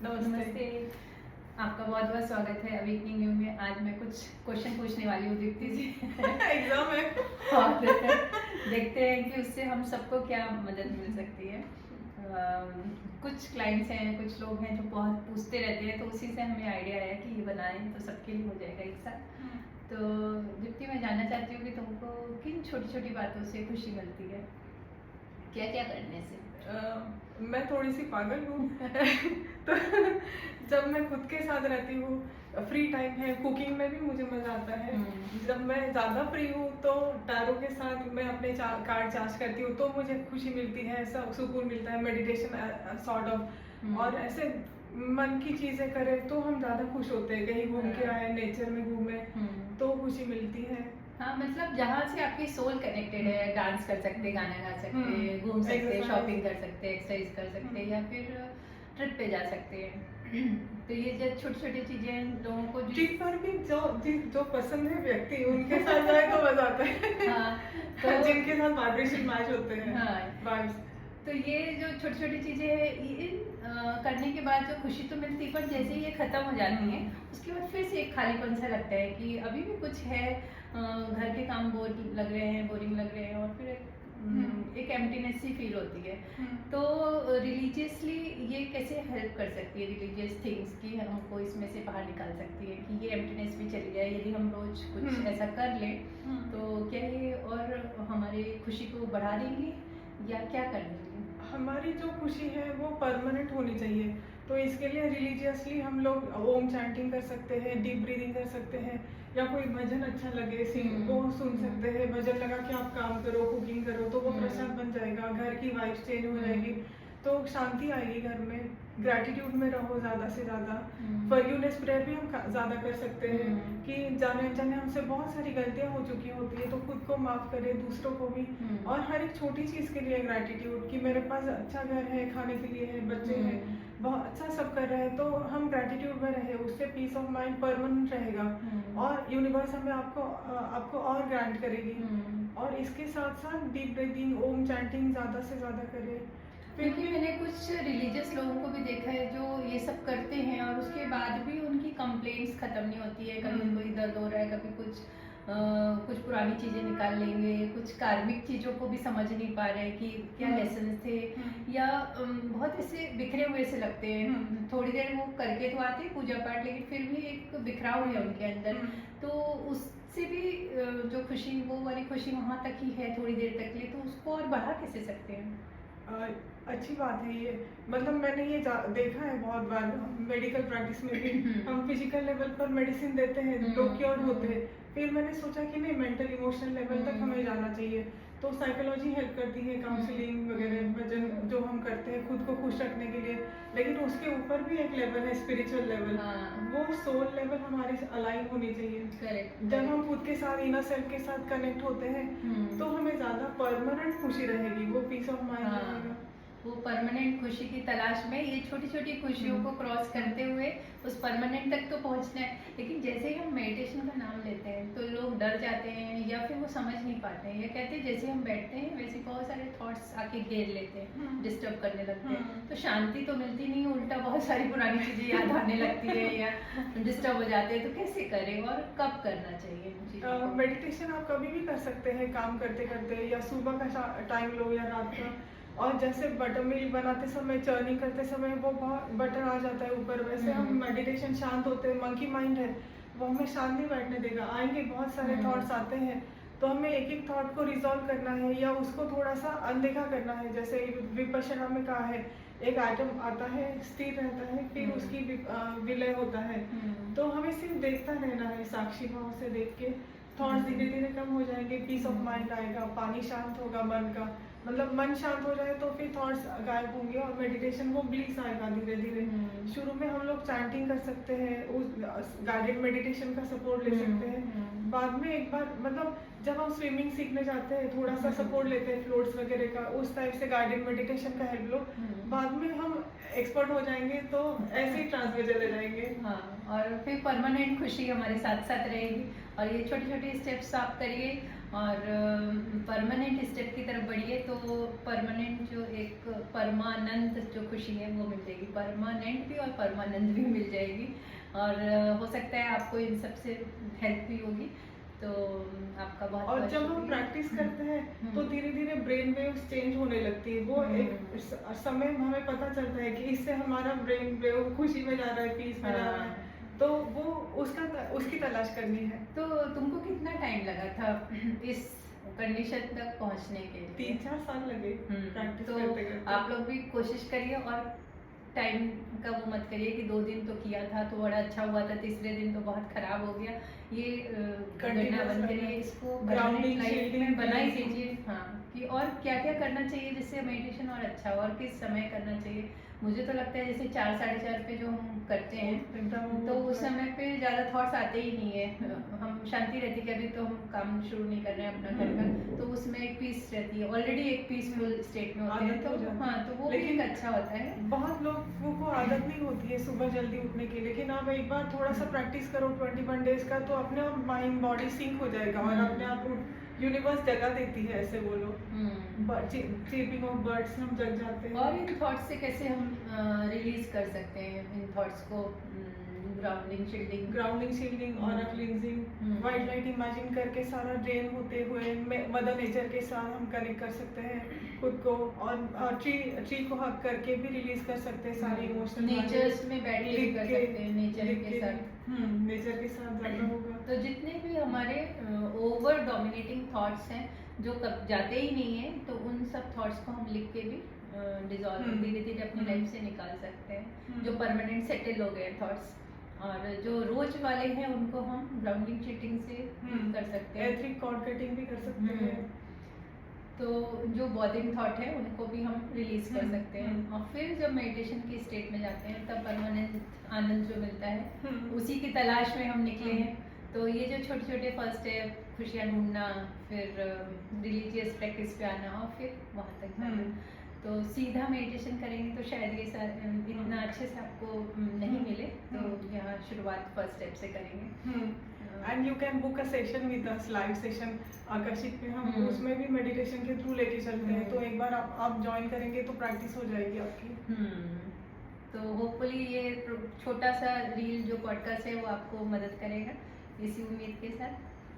नमस्ते। आपका बहुत बहुत स्वागत है अवेकनिंग यू में। आज मैं कुछ क्वेश्चन पूछने वाली हूँ दीप्ति जी। एग्जाम है और देखते हैं कि उससे हम सबको क्या मदद मिल सकती है। कुछ क्लाइंट्स हैं, कुछ लोग हैं जो बहुत पूछते रहते हैं, तो उसी से हमें आइडिया आया कि ये बनाएं तो सबके लिए हो जाएगा एक साथ। तो दीप्ति, मैं जानना चाहती हूँ कि तुमको किन छोटी छोटी बातों से खुशी मिलती है, क्या क्या करने से? मैं थोड़ी सी पागल हूँ तो जब मैं खुद के साथ रहती हूँ, फ्री टाइम है, कुकिंग में भी मुझे मजा आता है। जब मैं ज़्यादा फ्री हूँ तो टैरो के साथ मैं अपने कार्ड चार्ज करती हूँ, तो मुझे खुशी मिलती है, ऐसा सुकून मिलता है, मेडिटेशन सॉर्ट ऑफ। और ऐसे मन की चीज़ें करें तो हम ज़्यादा खुश होते हैं। कहीं घूम के आए, नेचर में घूमे तो खुशी मिलती है। हाँ, मतलब जहाँ से आपकी सोल कनेक्टेड है, डांस कर सकते, गाना गा सकते, घूम सकते, शॉपिंग कर सकते, एक्सरसाइज कर सकते, या फिर ट्रिप पे जा सकते हैं। तो ये जो छोटी छोटी चीजें लोगों को ट्रिप पर भी जो पसंद है व्यक्ति उनके साथ जाए तो मजा आता है। हाँ, तो जिनके साथ वाइब्रेशन मैच होते हैं। हाँ, वाइब्स। तो ये जो छोटी छोटी चीजें हैं, करने के बाद जो खुशी तो मिलती है, पर जैसे ही ये खत्म हो जाती है उसके बाद फिर से एक खालीपन सा लगता है कि अभी भी कुछ है, घर के काम बोर लग रहे हैं, बोरिंग लग रहे हैं, और फिर एक एम्प्टीनेस सी फील होती है। तो रिलीजियसली ये कैसे हेल्प कर सकती है, रिलीजियस थिंग्स की हमको इसमें से बाहर निकाल सकती है कि ये एम्प्टीनेस भी चली जाए यदि हम रोज कुछ ऐसा कर लें? तो क्या ये और हमारी खुशी को बढ़ा देंगे या क्या कर देंगे? हमारी जो खुशी है वो परमानेंट होनी चाहिए, तो इसके लिए रिलीजियसली हम लोग ओम चैंटिंग कर सकते हैं, डीप ब्रीदिंग कर सकते हैं, या कोई भजन अच्छा लगे वो सुन सकते हैं। भजन लगा कि आप काम करो, कुकिंग करो, तो वो प्रसाद बन जाएगा, घर की वाइब्स चेंज हो जाएगी, तो शांति आएगी घर में। ग्रैटिट्यूड में रहो ज़्यादा से ज़्यादा। फॉरगिवनेस प्रेयर भी हम ज़्यादा कर सकते हैं कि जाने अनजाने हमसे बहुत सारी गलतियां हो चुकी होती है, तो खुद को माफ़ करें, दूसरों को भी। और हर एक छोटी चीज़ के लिए ग्रैटिट्यूड कि मेरे पास अच्छा घर है, खाने के लिए है, बच्चे हैं, बहुत अच्छा सब कर रहे हैं, तो हम ग्रैटिट्यूड में रहे, उससे पीस ऑफ माइंड परमानेंट रहेगा। और यूनिवर्स हमें आपको और ग्रांट करेगी। और इसके साथ साथ डीप ब्रीदिंग, ओम चैंटिंग ज़्यादा से ज़्यादा करें। क्योंकि मैंने कुछ रिलीजियस लोगों को भी देखा है जो ये सब करते हैं और उसके बाद भी उनकी कंप्लेंट्स खत्म नहीं होती है। कभी कोई दर्द हो रहा है, कभी कुछ पुरानी चीजें निकाल लेंगे, कुछ कार्मिक चीजों को भी समझ नहीं पा रहे कि क्या लेसन थे, या बहुत ऐसे बिखरे हुए से लगते हैं। थोड़ी देर वो करके तो आते हैं पूजा पाठ, लेकिन फिर भी एक बिखराव है उनके अंदर। तो उससे भी जो खुशी, वो वाली खुशी वहां तक ही है थोड़ी देर तक लिए, तो उसको और बढ़ा कैसे सकते हैं? अच्छी बात है ये। मतलब मैंने ये देखा है बहुत बार मेडिकल प्रैक्टिस में भी। हम फिजिकल लेवल पर मेडिसिन देते हैं, लोग क्योर होते हैं, फिर मैंने सोचा कि नहीं, मेंटल इमोशनल लेवल तक हमें जाना चाहिए। तो साइकोलॉजी हेल्प करती है, काउंसलिंग वगैरह, भजन जो हम करते हैं खुद को खुश रखने के लिए। लेकिन उसके ऊपर भी एक लेवल है, स्पिरिचुअल लेवल। वो सोल लेवल हमारे अलाइन होनी चाहिए। करेक्ट। जब हम खुद के साथ, इनर सेल्फ के साथ कनेक्ट होते हैं तो हमें ज्यादा परमानेंट खुशी रहेगी, वो पीस ऑफ माइंड रहेगा। वो परमानेंट खुशी की तलाश में ये छोटी छोटी खुशियों को क्रॉस करते हुए उस परमानेंट तक तो पहुंचना है। लेकिन जैसे ही हम मेडिटेशन का नाम लेते हैं तो लोग डर जाते हैं, या फिर वो समझ नहीं पाते हैं, या कहते हैं जैसे हम बैठते हैं वैसे बहुत सारे थॉट्स आके घेर लेते हैं, डिस्टर्ब करने लगते हैं, तो शांति तो मिलती नहीं, उल्टा बहुत सारी पुरानी चीजें याद आने लगती है या डिस्टर्ब हो जाते हैं। तो कैसे करें और कब करना चाहिए? मेडिटेशन आप कभी भी कर सकते हैं, काम करते करते, या सुबह का टाइम लो या रात का। और जैसे बटर मिल्क बनाते समय, चर्निंग करते समय वो बहुत बटर आ जाता है ऊपर, वैसे हम मेडिटेशन शांत होते हैं। मंकी माइंड है, वो हमें शांत नहीं बैठने देगा, आएंगे बहुत सारे थॉट्स आते हैं, तो हमें एक एक थॉट को रिजॉल्व करना है या उसको थोड़ा सा अनदेखा करना है। जैसे विपश्यना में कहा है, एक आइटम आता है, स्थिर रहता है, फिर उसकी विलय होता है, तो हमें सिर्फ देखता रहना है, साक्षी भाव से देख के थॉट्स धीरे धीरे कम हो जाएंगे, पीस ऑफ माइंड आएगा, पानी शांत होगा मन का। मतलब मन शांत हो जाए तो फिर थॉट्स गायब होंगे और मेडिटेशन को ब्लिस आएगा धीरे धीरे। शुरू में हम लोग चैंटिंग कर सकते हैं, उस गाइडेड मेडिटेशन का सपोर्ट ले सकते हैं। बाद में एक बार, मतलब जब हम स्विमिंग सीखने जाते हैं थोड़ा सा सपोर्ट लेते हैं फ्लोट्स वगैरह का, उस टाइप से गाइडेड मेडिटेशन का हेल्प लो। बाद में हम एक्सपर्ट हो जाएंगे तो ऐसे ही ट्रांस में चले जाएंगे। हाँ, और फिर परमानेंट खुशी हमारे साथ साथ रहेगी। और ये छोटे छोटे स्टेप्स आप करिए, और परमानेंट स्टेप की तरफ बढ़िए तो परमानेंट जो एक परमानंद जो खुशी है वो मिल जाएगी, परमानेंट भी और परमानंद भी मिल जाएगी। और हो सकता है आपको इन सब से हेल्प भी होगी। तो आपका बहुत और बहुत जब हम शुक्रिया। प्रैक्टिस करते हैं तो हम्म। धीरे धीरे ब्रेन वेव्स चेंज होने लगती है। वो एक समय में हमें पता चलता है कि इससे हमारा ब्रेन वेव खुशी में जा रहा है, पीस में जा रहा है। हाँ। तो वो उसकी तलाश करनी है। तो तुमको कितना टाइम लगा था इस कंडीशन तक पहुंचने के लिए? 3-4 साल लगे प्रैक्टिस तो करते करते। आप लोग भी कोशिश करिए और टाइम का वो मत करिए कि 2 दिन तो किया था तो बड़ा अच्छा हुआ था, तीसरे दिन तो बहुत खराब हो गया। ये करना Continuous बंद करिए, करना। इसको Grounding, लाइफ shielding, में बनाई releasing। दीजिए। हाँ, कि और क्या क्या करना चाहिए जिससे मेडिटेशन और अच्छा हो और किस समय करना चाहिए। मुझे तो लगता है जैसे 4 साढ़े 4 पे जो हम करते हैं एकदम तो उस समय पे ज़्यादा थॉट्स आते ही नहीं है। हम शांति रहती है कि अभी तो हम काम शुरू नहीं कर रहे हैं अपना घर का, तो उसमें एक पीस रहती है, ऑलरेडी एक पीसफुल स्टेट में होते हैं। आदत हो जाती तो है। हाँ, तो वो भी लेकिन एक अच्छा होता है। बहुत लोगों को आदत नहीं होती है सुबह जल्दी उठने की, लेकिन आप एक बार थोड़ा सा प्रैक्टिस करो 21 डेज का तो अपने आप माइंड बॉडी सिंक हो जाएगा और अपने आप यूनिवर्स जगह देती है, ऐसे बोलो। चीपिंग ऑफ बर्ड्स हम जग जाते हैं। और इन थॉट्स से कैसे हम रिलीज कर सकते हैं इन थॉट्स को? ग्राउंडिंग शील्डिंग और क्लींजिंग, व्हाइट लाइट इमेजिन करके सारा ड्रेन होते हुए मदर नेचर के साथ हम कनेक्ट कर सकते हैं खुद को। और ट्री को हक करके भी रिलीज कर सकते हैं सारे इमोशन। नेचर्स में बैठ के भी कर सकते हैं, नेचर के साथ। नेचर के साथ ज़्यादा होगा। तो जितने भी हमारे ओवर डोमिनेटिंग थॉट्स हैं जो कब जाते ही नहीं है, तो उन सब थॉट्स को हम लिख के भी डिजॉल्व धीरे धीरे अपनी लाइफ से निकाल सकते हैं। जो परमानेंट सेटल हो गए थॉट्स, और जो रोज वाले हैं उनको हम ग्राउंडिंग चीटिंग से कर सकते हैं। एथरिक कॉर्ड कटिंग भी कर सकते हैं। तो जो बॉदरिंग थॉट है उनको भी हम रिलीज कर सकते हैं। और फिर जब मेडिटेशन की स्टेट में जाते हैं तब परमानेंट आनंद जो मिलता है उसी की तलाश में हम निकले हैं। तो ये जो छोटे छोटे फर्स्ट है, खुशियाँ ढूंढना, फिर रिलीजियस प्रैक्टिस पे आना और फिर वहाँ तक जाना, तो सीधा मेडिटेशन करेंगे तो शायद ये इतना अच्छे से आपको नहीं मिले। तो यहाँ शुरुआत फर्स्ट स्टेप से करेंगे। And you can book a session with us, live session आकर्षित में हम उसमें भी मेडिटेशन के थ्रू लेके चलते हैं। तो एक बार आप ज्वाइन करेंगे तो प्रैक्टिस हो जाएगी आपकी। तो होपफुली ये छोटा सा रील जो पॉडकास्ट है वो आपको मदद करेगा, इसी उम्मीद के साथ।